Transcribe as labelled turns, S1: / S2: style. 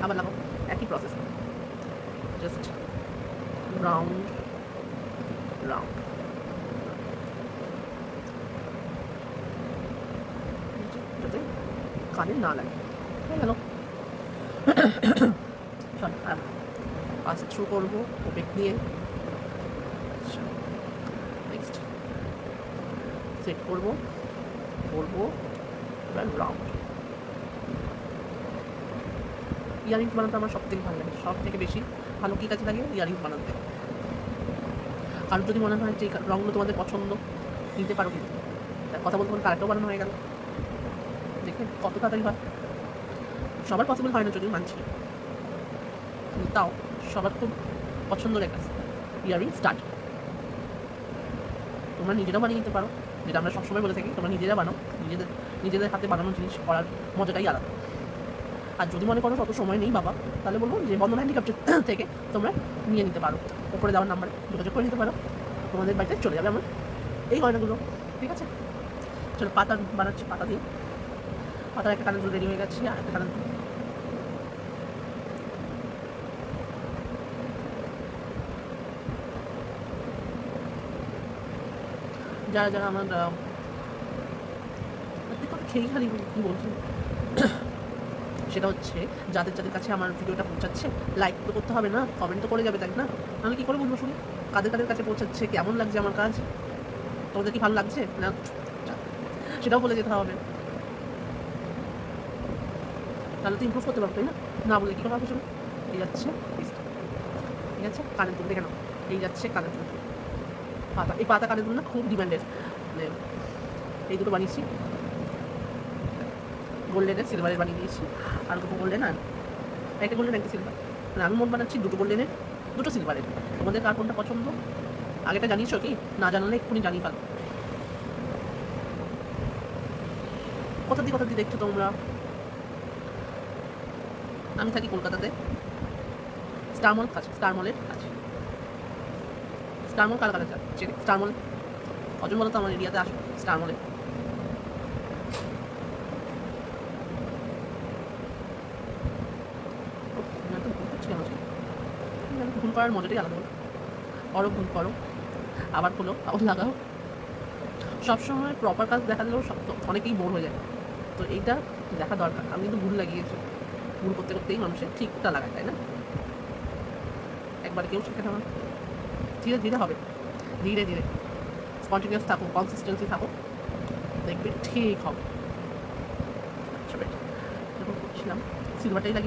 S1: আবার লাগাও, একই প্রসেস, জাস্ট রাউন্ড রাউন্ড, যাতে কানে না লাগে। হয়ে গেল। চল আর পাস থ্রু করবো ওপেক দিয়ে। নেক্সট সেট করবো, করবো এবার রাউন্ড। ইয়ারিংস বানাতে আমার সব থেকে ভালো লাগে, সব থেকে বেশি ভালো কী কাজে লাগে ইয়ারিংস বানাতে। আর যদি মনে হয় যে রঙগুলো তোমাদের পছন্দ নিতে পারো, কিন্তু কথা বলতে বলতে আরেকটাও বানানো হয়ে গেল। দেখে কত তাড়াতাড়ি হয়। সবার পসিবল হয় না যদিও মানছি, তাও সবার খুব পছন্দের একটা ইয়ারিং স্টার্ট। তোমরা নিজেরাও বানিয়ে নিতে পারো, যেটা আমরা সবসময় বলে থাকি, তোমরা নিজেরা বানাও। নিজেদের হাতে বানানো জিনিস করার মজাটাই আলাদা। আর যদি মনে করো তত সময় নেই বাবা, তাহলে বলবো যে বন্ধন হ্যান্ডিক্রাফট থেকে তোমরা নিয়ে নিতে পারো, ওপরে দেওয়ার নাম্বারে যোগাযোগ করে নিতে পারো, তোমাদের বাড়িতে চলে যাবে আমার এই গয়নাগুলো। ঠিক আছে, চলো পাতা বানাচ্ছি, পাতা দিয়ে। পাতার একটা কানের দুল রেডি হয়ে গেছে, আর একটা কানের দুল। যারা যারা আমার খেয়ে খালি কী বলছি, সেটা হচ্ছে যাদের যাদের কাছে আমার ভিডিওটা পৌঁছাচ্ছে, লাইক তো করতে হবে না, কমেন্ট তো করে যাবে, তাই না? নাহলে কী করে বলবো শুনি কাদের কাদের কাছে পৌঁছাচ্ছে, কেমন লাগছে আমার কাজ, তোমাদের কি ভালো লাগছে না সেটাও বলে যেতে হবে, তাহলে তো ইমপ্রুভ করতে পারবো, তাই না? না বলে কী করে হবে শুনি। এই যাচ্ছে, ঠিক আছে, কানের দুল দেখে নাও, এই যাচ্ছে কানের দুল। পাতা, এই পাতা কানের দুল না খুব ডিমান্ডেড, মানে এই দুটো বানিয়েছি, গোল্ডেনের সিলভারের বানিয়ে দিয়েছি, আর দুটো গোল্ডেন, আর একটা গোল্ডেন একটা সিলভার, মানে আমি মোট বানাচ্ছি দুটো গোল্ডেনের দুটো সিলভারের। তোমাদের কার কোনটা পছন্দ আগেটা জানিয়েছো কি? না জানালে এক্ষুনি জানিয়ে ফেলো। কোথা দিয়ে দেখছো তোমরা? আমি থাকি কলকাতাতে, স্টারমল কাছে, স্টারমলের কাছে। স্টারমল কার কাছে যাচ্ছে? স্টারমল কজন বলো তো আমার এরিয়াতে আসো স্টারমলে। ভুল করার মজাটাই আলাদা। করো, ভুল করো, আবার খোলো, আবার লাগাও। সবসময় প্রপার কাজ দেখালেও অনেকেই বোর হয়ে যায়, তো এইটা দেখা দরকার। আমি কিন্তু ভুল লাগিয়েছি, ভুল করতে করতেই মানুষের ঠিকটা লাগায়, তাই না? একবার কেউ শেখে না, ধীরে ধীরে হবে, ধীরে ধীরে কন্টিনিউয়াস থাকো, কনসিস্টেন্সি থাকো, দেখবে ঠিক হবে। আচ্ছা বেটা, যখন করছিলাম সিলভারটাই লাগিয়ে